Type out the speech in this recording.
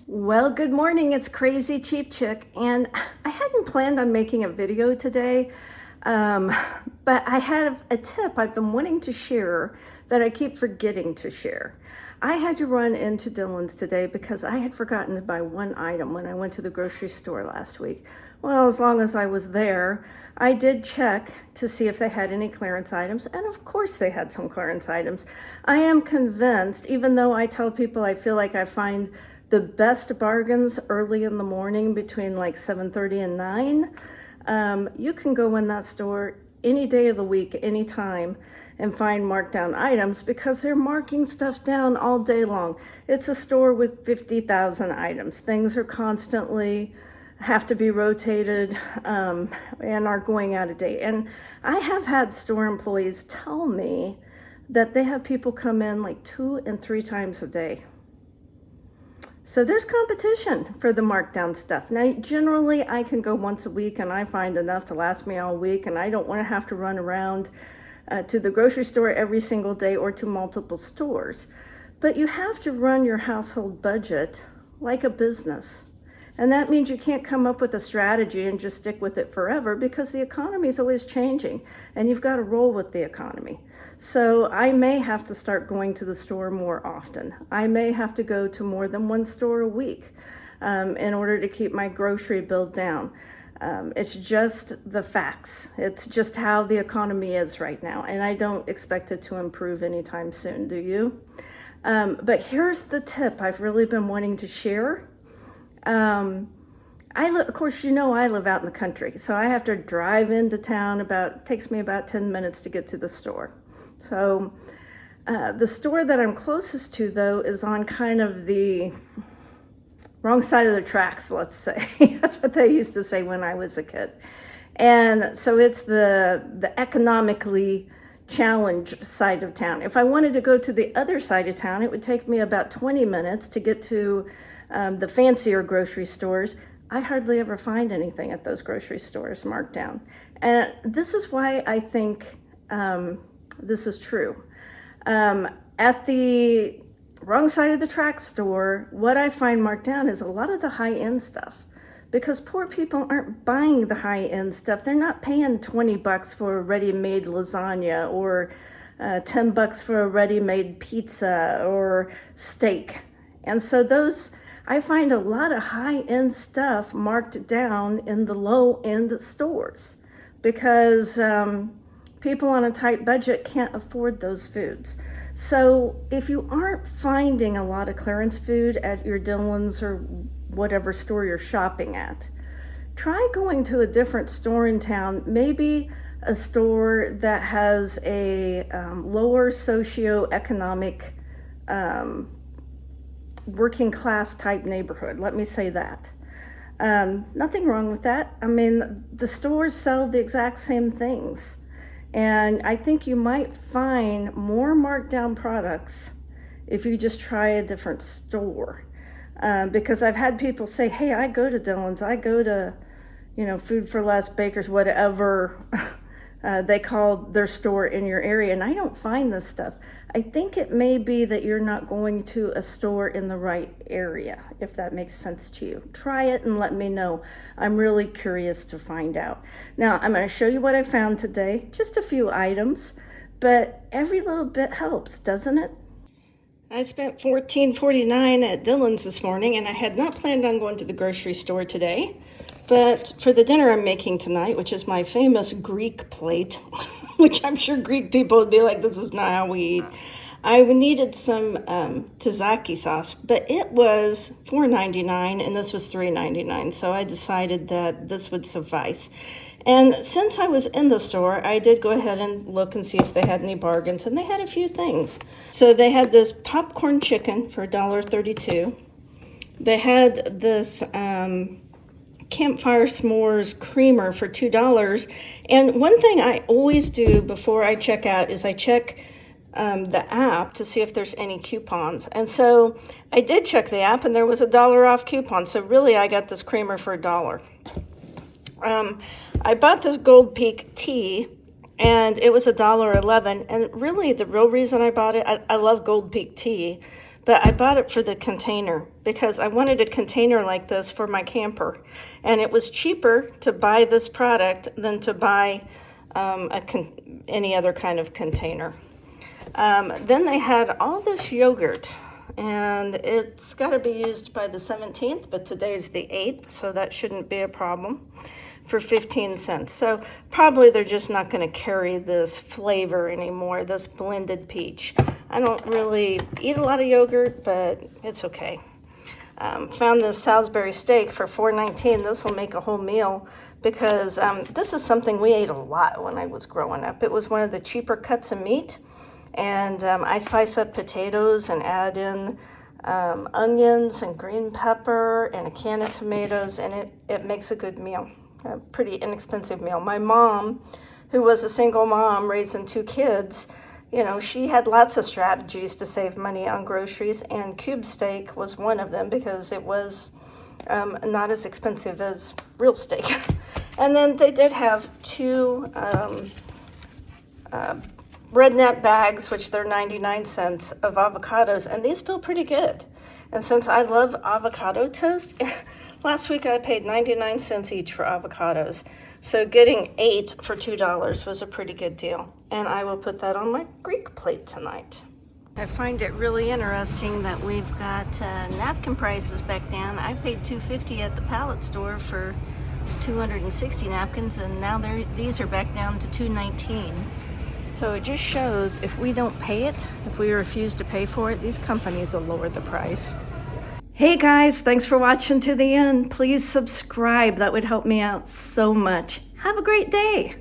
Well, good morning. It's Crazycheapchick, and I hadn't planned on making a video today, um, but I have a tip I've been wanting to share that I keep forgetting to share. I had to run into Dillon's today because I had forgotten to buy one item when I went to the grocery store last week. Well, as long as I was there, I did check to see if they had any clearance items, and of course they had some clearance items. I am convinced, even though I tell people I feel like I find the best bargains early in the morning between like 7:30 and 9. You can go in that store any day of the week, anytime, and find markdown items because they're marking stuff down all day long. It's a store with 50,000 items. Things are constantly have to be rotated and are going out of date. And I have had store employees tell me that they have people come in like 2 and 3 times a day. So there's competition for the markdown stuff. Now, generally I can go once a week and I find enough to last me all week, and I don't want to have to run around to the grocery store every single day or to multiple stores. But you have to run your household budget like a business. And that means you can't come up with a strategy and just stick with it forever because the economy is always changing and you've got to roll with the economy. So I may have to start going to the store more often. I may have to go to more than one store a week in order to keep my grocery bill down. It's just the facts. It's just how the economy is right now. And I don't expect it to improve anytime soon, do you? But here's the tip I've really been wanting to share. Of course, I live out in the country, so I have to drive into town. Takes me about 10 minutes to get to the store. So the store that I'm closest to, though, is on kind of the wrong side of the tracks, let's say. That's what they used to say when I was a kid. And so it's the economically challenged side of town. If I wanted to go to the other side of town, it would take me about 20 minutes to get to the fancier grocery stores. I hardly ever find anything at those grocery stores marked down. And this is why I think this is true. At the wrong side of the track store, what I find marked down is a lot of the high-end stuff, because poor people aren't buying the high-end stuff. They're not paying $20 for a ready-made lasagna or $10 for a ready-made pizza or steak. And so I find a lot of high-end stuff marked down in the low-end stores because people on a tight budget can't afford those foods. So if you aren't finding a lot of clearance food at your Dillon's or whatever store you're shopping at, try going to a different store in town, maybe a store that has a lower socioeconomic working class type neighborhood. Let me say that. Nothing wrong with that. I mean, the stores sell the exact same things. And I think you might find more marked down products if you just try a different store. Because I've had people say, hey, I go to Dillon's, I go to, Food for Less, Bakers, whatever they call their store in your area, and I don't find this stuff. I think it may be that you're not going to a store in the right area, if that makes sense to you. Try it and let me know. I'm really curious to find out. Now, I'm going to show you what I found today, just a few items, but every little bit helps, doesn't it? I spent $14.49 at Dillon's this morning, and I had not planned on going to the grocery store today. But for the dinner I'm making tonight, which is my famous Greek plate, which I'm sure Greek people would be like, this is not how we eat. I needed some tzatziki sauce, but it was $4.99 and this was $3.99. So I decided that this would suffice. And since I was in the store, I did go ahead and look and see if they had any bargains, and they had a few things. So they had this popcorn chicken for $1.32. They had this campfire s'mores creamer for $2. And one thing I always do before I check out is I check the app to see if there's any coupons. And so I did check the app and there was $1 off coupon. So really I got this creamer for $1. I bought this Gold Peak tea and it was $1.11. And really the real reason I bought it, I love Gold Peak tea, but I bought it for the container because I wanted a container like this for my camper. And it was cheaper to buy this product than to buy any other kind of container. Then they had all this yogurt, and it's got to be used by the 17th, but today's the 8th, so that shouldn't be a problem, for 15 cents. So probably they're just not going to carry this flavor anymore, this blended peach. I don't really eat a lot of yogurt, but it's okay. Found this Salisbury steak for $4.19. This will make a whole meal because this is something we ate a lot when I was growing up. It was one of the cheaper cuts of meat. And I slice up potatoes and add in onions and green pepper and a can of tomatoes, and it makes a good meal, a pretty inexpensive meal. My mom, who was a single mom raising 2 kids, you know, she had lots of strategies to save money on groceries, and cube steak was one of them because it was not as expensive as real steak. And then they did have 2 redneck bags, which they're 99 cents, of avocados, and these feel pretty good. And since I love avocado toast, last week I paid 99 cents each for avocados. So getting 8 for $2 was a pretty good deal. And I will put that on my Greek plate tonight. I find it really interesting that we've got napkin prices back down. I paid $2.50 at the pallet store for 260 napkins, and now these are back down to $2.19. So it just shows if we don't pay it, if we refuse to pay for it, these companies will lower the price. Hey guys, thanks for watching to the end. Please subscribe. That would help me out so much. Have a great day.